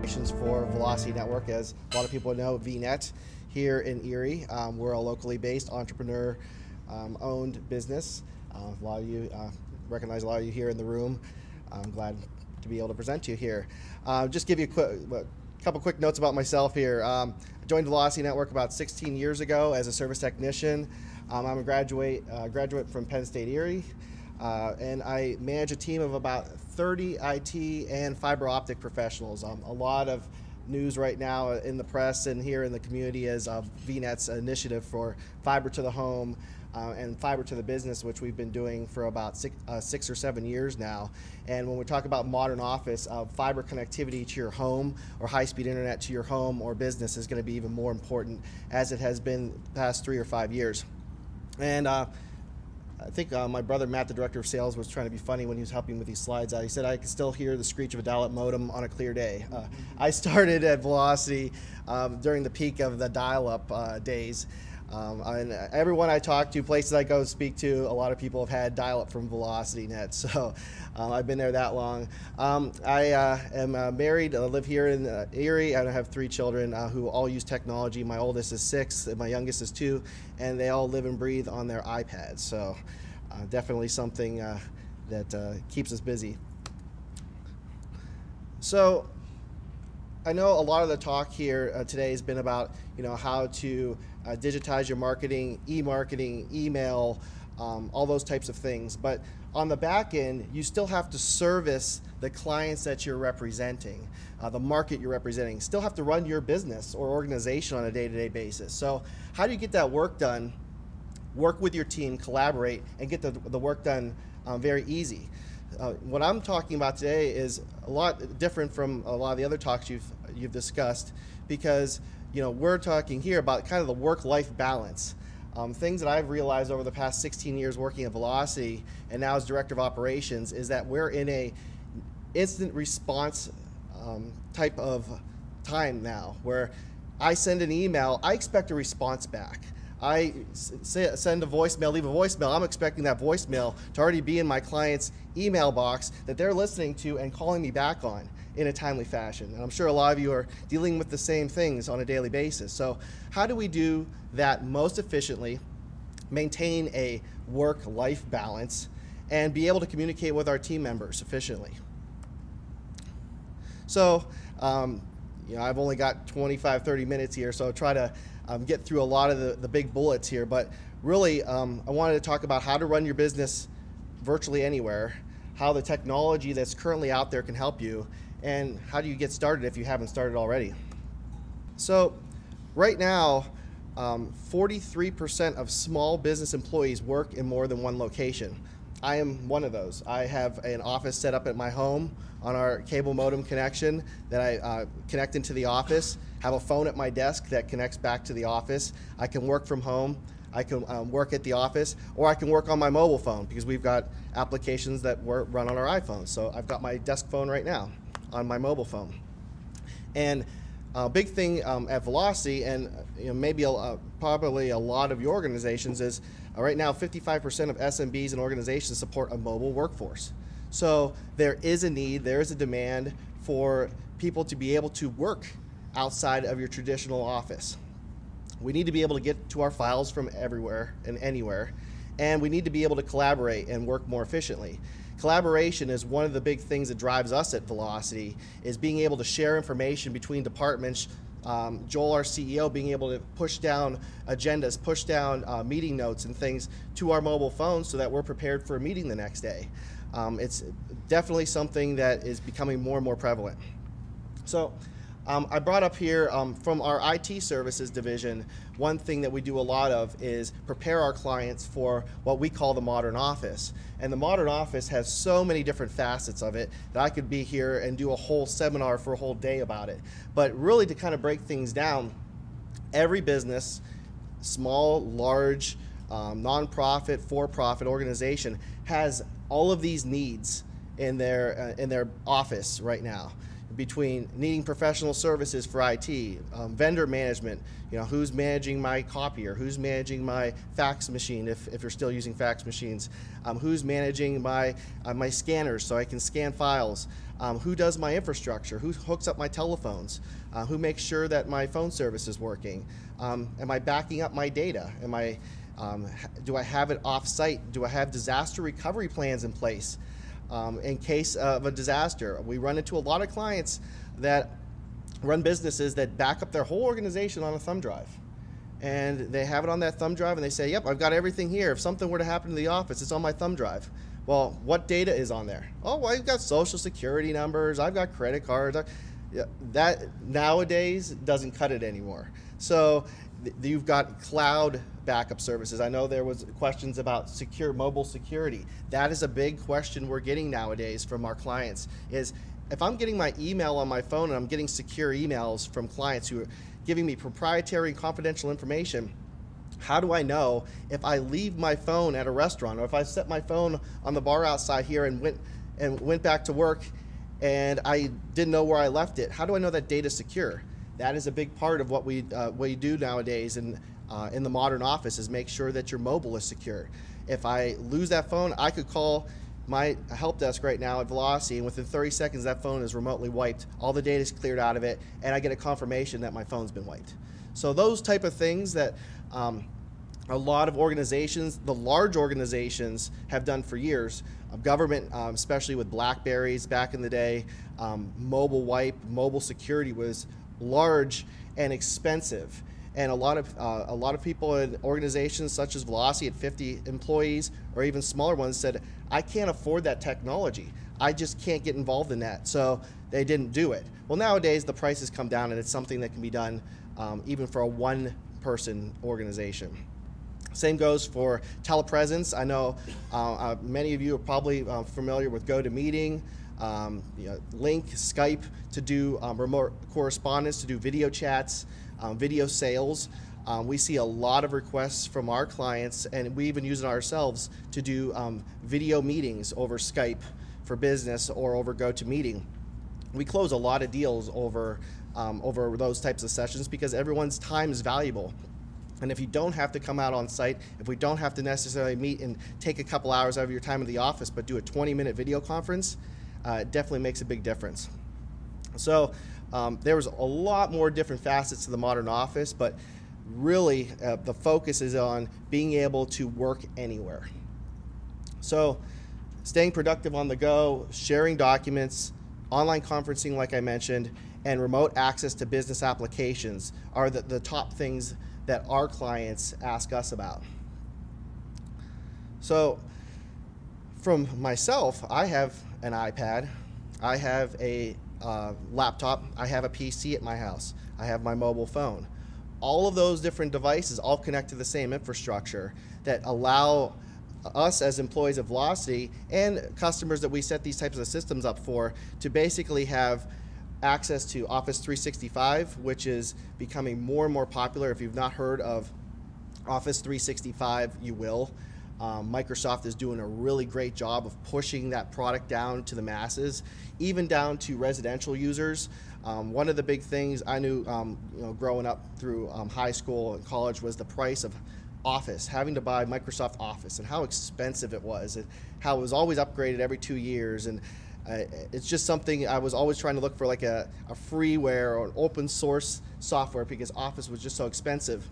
For Velocity Network. As a lot of people know, VNET here in Erie. We're a locally based entrepreneur owned business. A lot of you recognize a lot of you here in the room. I'm glad to be able to present to you here. Just give you a couple quick notes about myself here. I joined Velocity Network about 16 years ago as a service technician. I'm a graduate from Penn State Erie. And I manage a team of about 30 IT and fiber optic professionals. A lot of news right now in the press and here in the community is VNET's initiative for fiber to the home and fiber to the business, which we've been doing for about 6 or 7 years now. And when we talk about modern office, fiber connectivity to your home or high-speed internet to your home or business is going to be even more important as it has been the past 3 or 5 years. And I think my brother Matt, the director of sales, was trying to be funny when he was helping with these slides. He said I could still hear the screech of a dial-up modem on a clear day. I started at Velocity during the peak of the dial-up days. And everyone I talk to, places I go speak to, a lot of people have had dial-up from Velocity Net. So I've been there that long. I am married, live here in Erie, and I have 3 children who all use technology. My oldest is 6, and my youngest is 2, and they all live and breathe on their iPads. So definitely something that keeps us busy. So I know a lot of the talk here today has been about how to digitize your marketing, e-marketing, email, all those types of things. But on the back end, you still have to service the clients that you're representing, the market you're representing. Still have to run your business or organization on a day-to-day basis. So how do you get that work done, work with your team, collaborate, and get the work done very easy? What I'm talking about today is a lot different from a lot of the other talks you've discussed, because we're talking here about kind of the work-life balance. Things that I've realized over the past 16 years working at Velocity and now as Director of Operations is that we're in a instant response type of time now, where I send an email, I expect a response back. I send a voicemail, leave a voicemail, I'm expecting that voicemail to already be in my client's email box that they're listening to and calling me back on in a timely fashion. And I'm sure a lot of you are dealing with the same things on a daily basis. So how do we do that most efficiently, maintain a work-life balance, and be able to communicate with our team members efficiently? So I've only got 25-30 minutes here, so I'll try to get through a lot of the big bullets here. But really, I wanted to talk about how to run your business virtually anywhere, how the technology that's currently out there can help you, and how do you get started if you haven't started already. So right now, 43% of small business employees work in more than one location. I am one of those. I have an office set up at my home on our cable modem connection that I connect into the office, have a phone at my desk that connects back to the office. I can work from home, I can work at the office, or I can work on my mobile phone because we've got applications that run on our iPhones. So I've got my desk phone right now on my mobile phone. And a big thing at Velocity, and maybe probably a lot of your organizations, is right now 55% of SMBs and organizations support a mobile workforce. So there is a need, there is a demand for people to be able to work outside of your traditional office. We need to be able to get to our files from everywhere and anywhere, and we need to be able to collaborate and work more efficiently. Collaboration is one of the big things that drives us at Velocity, is being able to share information between departments. Joel, our CEO, being able to push down agendas, push down meeting notes and things to our mobile phones so that we're prepared for a meeting the next day. It's definitely something that is becoming more and more prevalent. So I brought up here from our IT services division, one thing that we do a lot of is prepare our clients for what we call the modern office. And the modern office has so many different facets of it that I could be here and do a whole seminar for a whole day about it. But really, to kind of break things down, every business, small, large, nonprofit, for-profit organization, has all of these needs in their office right now. between needing professional services for IT, vendor management, who's managing my copier, who's managing my fax machine if you're still using fax machines, who's managing my scanners so I can scan files, who does my infrastructure, who hooks up my telephones, who makes sure that my phone service is working, am I backing up my data, do I have it off-site, do I have disaster recovery plans in place? In case of a disaster. We run into a lot of clients that run businesses that back up their whole organization on a thumb drive. And they have it on that thumb drive and they say, yep, I've got everything here. If something were to happen to the office, it's on my thumb drive. Well, what data is on there? Oh, well, I've got social security numbers, I've got credit cards. That nowadays doesn't cut it anymore. So you've got cloud backup services. I know there was questions about secure mobile security. That is a big question we're getting nowadays from our clients, is if I'm getting my email on my phone and I'm getting secure emails from clients who are giving me proprietary and confidential information, how do I know if I leave my phone at a restaurant, or if I set my phone on the bar outside here and went back to work and I didn't know where I left it? How do I know that data's secure? That is a big part of what we do nowadays in the modern office, is make sure that your mobile is secure. If I lose that phone, I could call my help desk right now at Velocity, and within 30 seconds that phone is remotely wiped, all the data is cleared out of it, and I get a confirmation that my phone's been wiped. So those type of things that a lot of organizations, the large organizations, have done for years. Government, especially with BlackBerries back in the day, mobile wipe, mobile security was large and expensive. And a lot of people in organizations such as Velocity at 50 employees or even smaller ones said, I can't afford that technology. I just can't get involved in that. So they didn't do it. Well, nowadays the prices come down and it's something that can be done even for a one-person organization. Same goes for telepresence. I know many of you are probably familiar with GoToMeeting, Link, Skype to do remote correspondence, to do video chats, video sales. We see a lot of requests from our clients, and we even use it ourselves to do video meetings over Skype for business or over GoToMeeting. We close a lot of deals over those types of sessions because everyone's time is valuable. And if you don't have to come out on site, if we don't have to necessarily meet and take a couple hours out of your time in the office, but do a 20-minute video conference, it definitely makes a big difference. So there was a lot more different facets to the modern office, but really the focus is on being able to work anywhere. So staying productive on the go, sharing documents, online conferencing like I mentioned, and remote access to business applications are the top things that our clients ask us about. So from myself, I have an iPad, I have a laptop, I have a PC at my house, I have my mobile phone. All of those different devices all connect to the same infrastructure that allow us as employees of Velocity and customers that we set these types of systems up for to basically have access to Office 365, which is becoming more and more popular. If you've not heard of Office 365, you will. Microsoft is doing a really great job of pushing that product down to the masses, even down to residential users. One of the big things I knew growing up through high school and college was the price of Office, having to buy Microsoft Office and how expensive it was, and how it was always upgraded every 2 years. And it's just something I was always trying to look for, like a freeware or an open source software, because Office was just so expensive.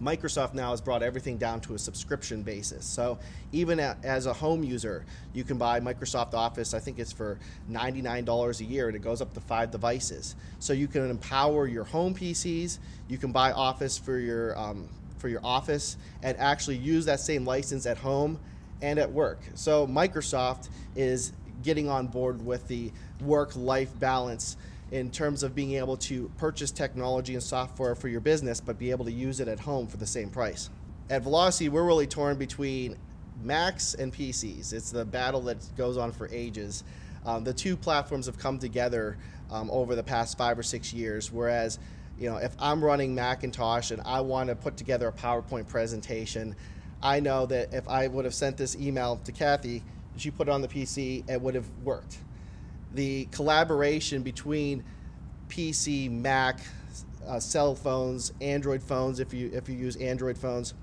Microsoft now has brought everything down to a subscription basis. So even as a home user, you can buy Microsoft Office, I think it's for $99 a year, and it goes up to 5 devices. So you can empower your home PCs, you can buy Office for your office, and actually use that same license at home and at work. So Microsoft is getting on board with the work-life balance in terms of being able to purchase technology and software for your business, but be able to use it at home for the same price. At Velocity, we're really torn between Macs and PCs. It's the battle that goes on for ages. The two platforms have come together over the past 5 or 6 years, whereas if I'm running Macintosh and I want to put together a PowerPoint presentation, I know that if I would have sent this email to Kathy, she put it on the PC, it would have worked. the collaboration between PC, Mac, cell phones, Android phones, if you use Android phones,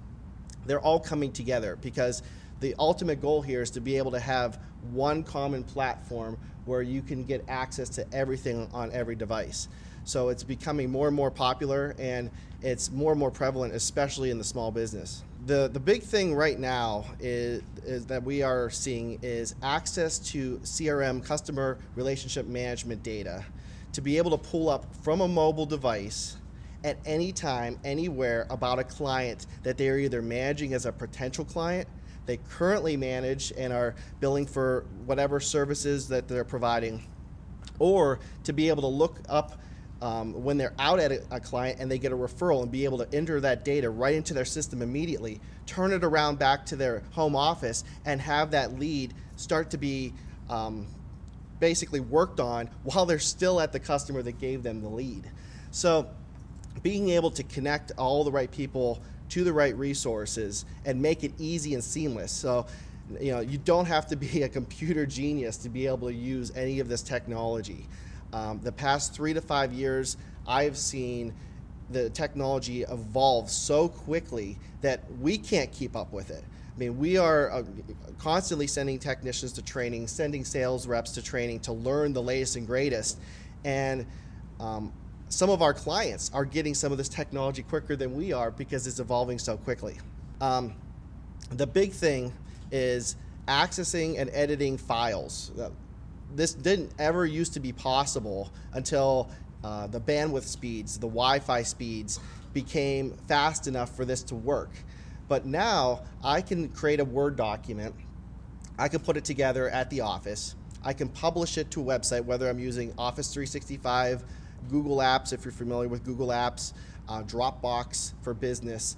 they're all coming together because the ultimate goal here is to be able to have one common platform where you can get access to everything on every device. So it's becoming more and more popular, and it's more and more prevalent, especially in the small business. The big thing right now is that we are seeing is access to CRM, customer relationship management data, to be able to pull up from a mobile device at any time, anywhere about a client that they're either managing as a potential client, they currently manage and are billing for whatever services that they're providing, or to be able to look up when they're out at a client and they get a referral and be able to enter that data right into their system immediately, turn it around back to their home office and have that lead start to be basically worked on while they're still at the customer that gave them the lead. So being able to connect all the right people to the right resources and make it easy and seamless. So you don't have to be a computer genius to be able to use any of this technology. The past 3 to 5 years, I've seen the technology evolve so quickly that we can't keep up with it. I mean, we are constantly sending technicians to training, sending sales reps to training to learn the latest and greatest. And some of our clients are getting some of this technology quicker than we are because it's evolving so quickly. The big thing is accessing and editing files. This didn't ever used to be possible until the bandwidth speeds, the Wi-Fi speeds became fast enough for this to work. But now I can create a Word document, I can put it together at the office, I can publish it to a website, whether I'm using Office 365, Google Apps, if you're familiar with Google Apps, Dropbox for business.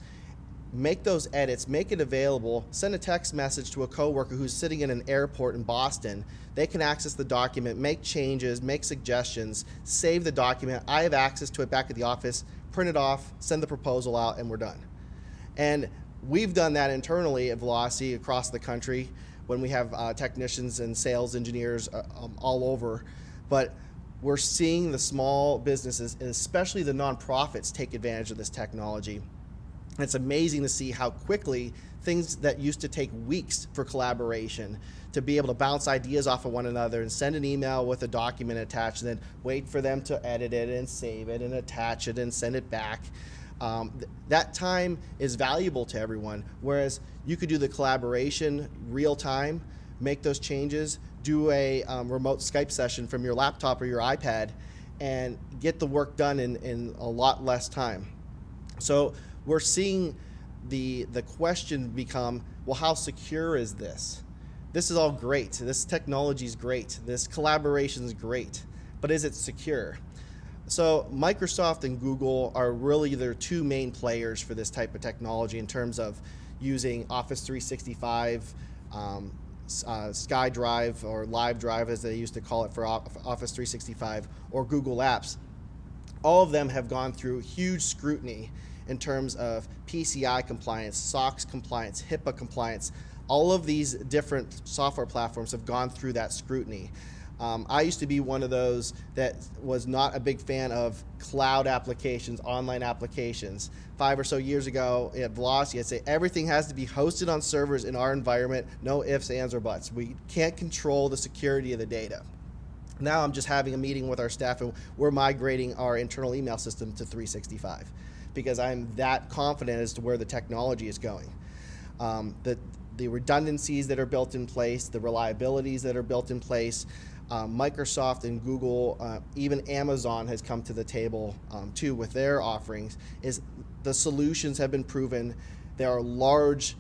Make those edits, make it available, send a text message to a coworker who's sitting in an airport in Boston. They can access the document, make changes, make suggestions, save the document. I have access to it back at the office, print it off, send the proposal out, and we're done. And we've done that internally at Velocity across the country when we have technicians and sales engineers all over. But we're seeing the small businesses, and especially the nonprofits, take advantage of this technology. It's amazing to see how quickly things that used to take weeks for collaboration, to be able to bounce ideas off of one another and send an email with a document attached and then wait for them to edit it and save it and attach it and send it back. That time is valuable to everyone, whereas you could do the collaboration real time, make those changes, do a remote Skype session from your laptop or your iPad and get the work done in a lot less time. So we're seeing the question become, well, how secure is this? This is all great. This technology is great. This collaboration is great, but is it secure? So Microsoft and Google are really their two main players for this type of technology in terms of using Office 365, SkyDrive or Live Drive as they used to call it for Office 365, or Google Apps. All of them have gone through huge scrutiny in terms of PCI compliance, SOX compliance, HIPAA compliance. All of these different software platforms have gone through that scrutiny. I used to be one of those that was not a big fan of cloud applications, online applications. 5 or so years ago at Velocity, I'd say everything has to be hosted on servers in our environment, no ifs, ands, or buts. We can't control the security of the data. Now I'm just having a meeting with our staff and we're migrating our internal email system to 365 because I'm that confident as to where the technology is going. The redundancies that are built in place, the reliabilities that are built in place, Microsoft and Google, even Amazon has come to the table too with their offerings, is the solutions have been proven. There are large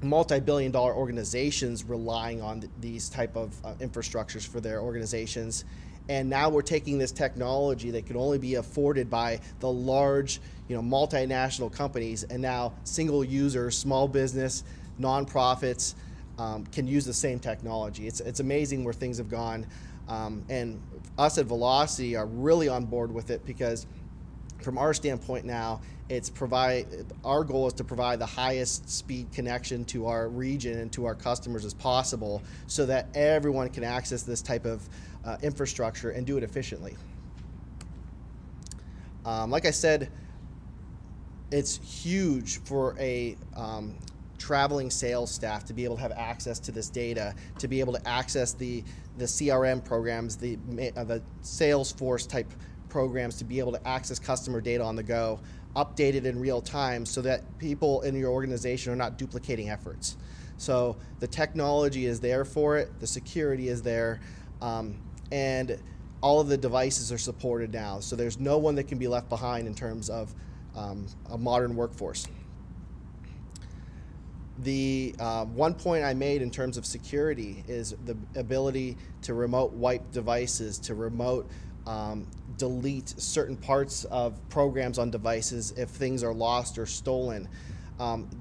multi-billion-dollar organizations relying on these type of infrastructures for their organizations. And now we're taking this technology that could only be afforded by the large, multinational companies, and now single users, small business, nonprofits can use the same technology. It's amazing where things have gone, and us at Velocity are really on board with it because from our standpoint now, our goal is to provide the highest speed connection to our region and to our customers as possible so that everyone can access this type of infrastructure and do it efficiently. Like I said, it's huge for a traveling sales staff to be able to have access to this data, to be able to access the CRM programs, the Salesforce type programs, to be able to access customer data on the go, updated in real time, so that people in your organization are not duplicating efforts. So the technology is there for it, the security is there, and all of the devices are supported now. So there's no one that can be left behind in terms of a modern workforce. The one point I made in terms of security is the ability to remote wipe devices, to remote delete certain parts of programs on devices if things are lost or stolen.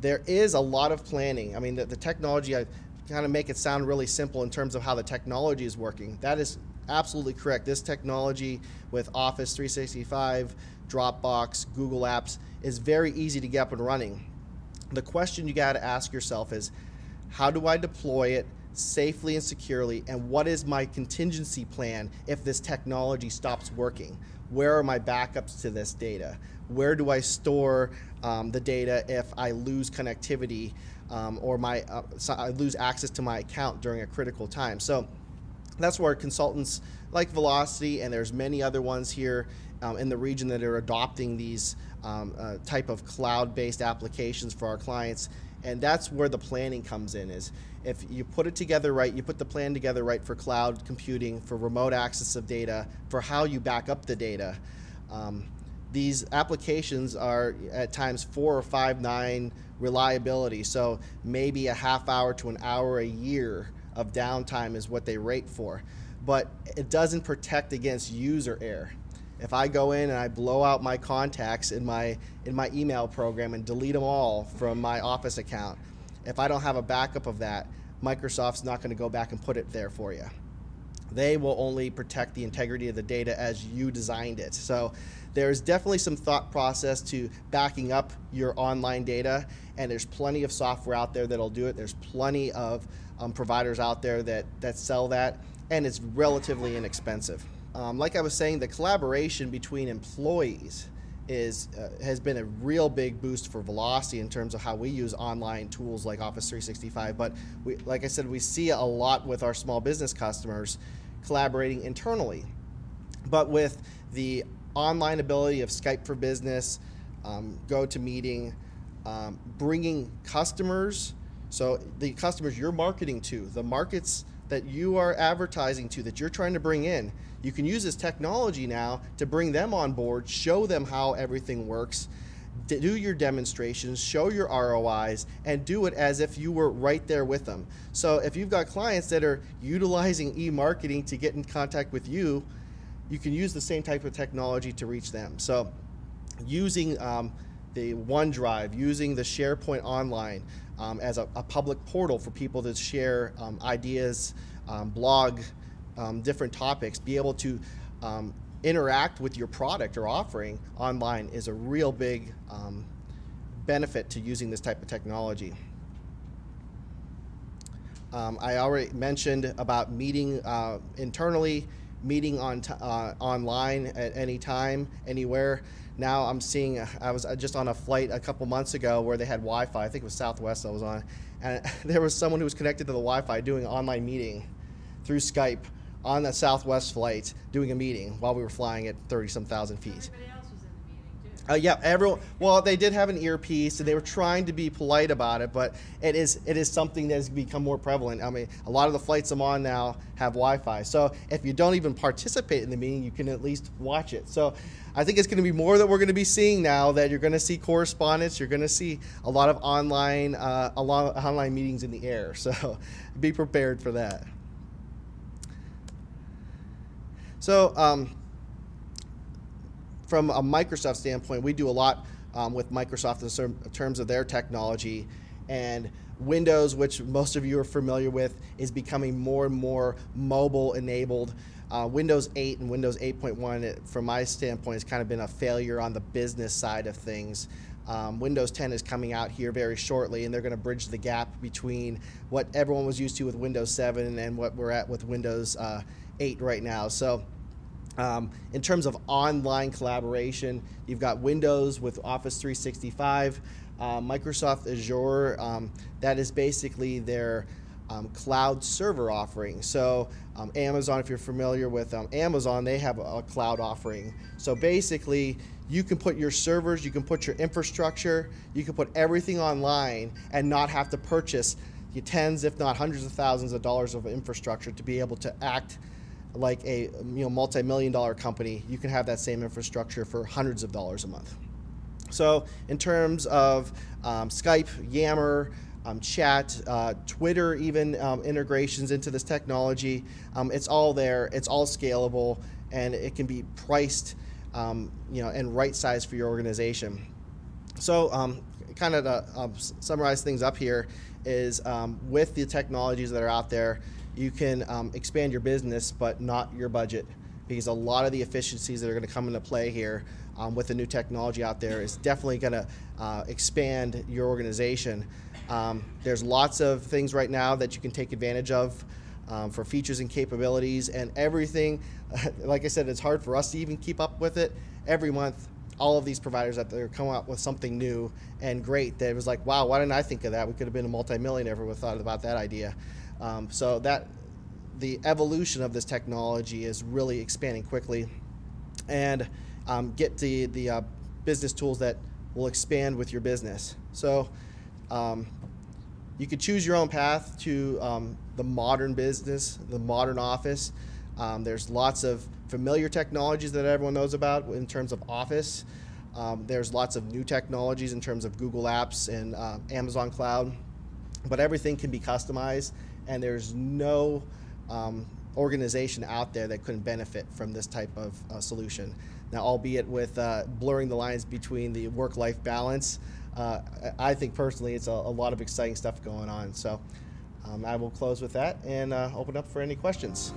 There is a lot of planning. I mean, the technology, I kind of make it sound really simple in terms of how the technology is working. That is absolutely correct. This technology with Office 365, Dropbox, Google Apps is very easy to get up and running. The question you got to ask yourself is, how do I deploy it safely and securely, and what is my contingency plan if this technology stops working? Where are my backups to this data? Where do I store the data if I lose connectivity or I lose access to my account during a critical time? So that's where consultants like Velocity, and there's many other ones here in the region that are adopting these type of cloud-based applications for our clients. And that's where the planning comes in, is if you put it together right, you put the plan together right for cloud computing, for remote access of data, for how you back up the data. These applications are at times 4 or 5 9 reliability, so maybe a half hour to an hour a year of downtime is what they rate for. But it doesn't protect against user error. If I go in and I blow out my contacts in my email program and delete them all from my Office account, if I don't have a backup of that, Microsoft's not going to go back and put it there for you. They will only protect the integrity of the data as you designed it. So there's definitely some thought process to backing up your online data, and there's plenty of software out there that'll do it. There's plenty of providers out there that sell that, and it's relatively inexpensive. Like I was saying, the collaboration between employees has been a real big boost for Velocity in terms of how we use online tools like Office 365. But like I said, we see a lot with our small business customers collaborating internally. But with the online ability of Skype for Business, GoToMeeting, bringing customers, so the customers you're marketing to, the markets that you are advertising to, that you're trying to bring in, you can use this technology now to bring them on board, show them how everything works, do your demonstrations, show your ROIs, and do it as if you were right there with them. So if you've got clients that are utilizing e-marketing to get in contact with you, you can use the same type of technology to reach them. So using the OneDrive, using the SharePoint Online as a public portal for people to share ideas, blog, different topics, be able to interact with your product or offering online is a real big benefit to using this type of technology. I already mentioned about meeting internally, meeting online at any time, anywhere. Now I'm seeing, I was just on a flight a couple months ago where they had Wi-Fi. I think it was Southwest I was on, and there was someone who was connected to the Wi-Fi doing an online meeting through Skype on that Southwest flight, doing a meeting while we were flying at 30-some thousand feet. Everybody else was in the meeting too. Yeah, everyone. Well, they did have an earpiece, and they were trying to be polite about it, but it is something that has become more prevalent. I mean, a lot of the flights I'm on now have Wi-Fi, so if you don't even participate in the meeting, you can at least watch it. So I think it's going to be more that we're going to be seeing now, that you're going to see correspondence, you're going to see a lot of online meetings in the air. So be prepared for that. So from a Microsoft standpoint, we do a lot with Microsoft in terms of their technology, and Windows, which most of you are familiar with, is becoming more and more mobile enabled. Windows 8 and Windows 8.1, from my standpoint, has kind of been a failure on the business side of things. Windows 10 is coming out here very shortly, and they're going to bridge the gap between what everyone was used to with Windows 7 and what we're at with Windows 8 right now. So in terms of online collaboration, you've got Windows with Office 365, Microsoft Azure, that is basically their cloud server offering. So Amazon, if you're familiar with Amazon, they have a cloud offering. So basically, you can put your servers, you can put your infrastructure, you can put everything online and not have to purchase the tens, if not hundreds of thousands of dollars of infrastructure to be able to act like a multi-million-dollar company. You can have that same infrastructure for hundreds of dollars a month. So in terms of Skype, Yammer, chat, Twitter, even integrations into this technology, it's all there, it's all scalable, and it can be priced and right-sized for your organization. So kind of to summarize things up here is with the technologies that are out there, you can expand your business but not your budget, because a lot of the efficiencies that are going to come into play here with the new technology out there is definitely going to expand your organization. There's lots of things right now that you can take advantage of for features and capabilities, and everything, like I said, it's hard for us to even keep up with it. Every month, all of these providers out there come out with something new and great that it was like, wow, why didn't I think of that? We could have been a multi-millionaire if we thought about that idea. So that the evolution of this technology is really expanding quickly, and get the business tools that will expand with your business. So you could choose your own path to the modern business, the modern office. There's lots of familiar technologies that everyone knows about in terms of Office. There's lots of new technologies in terms of Google Apps and Amazon Cloud, but everything can be customized, and there's no organization out there that couldn't benefit from this type of solution. Now, albeit with blurring the lines between the work-life balance, I think personally it's a lot of exciting stuff going on. So I will close with that and open up for any questions.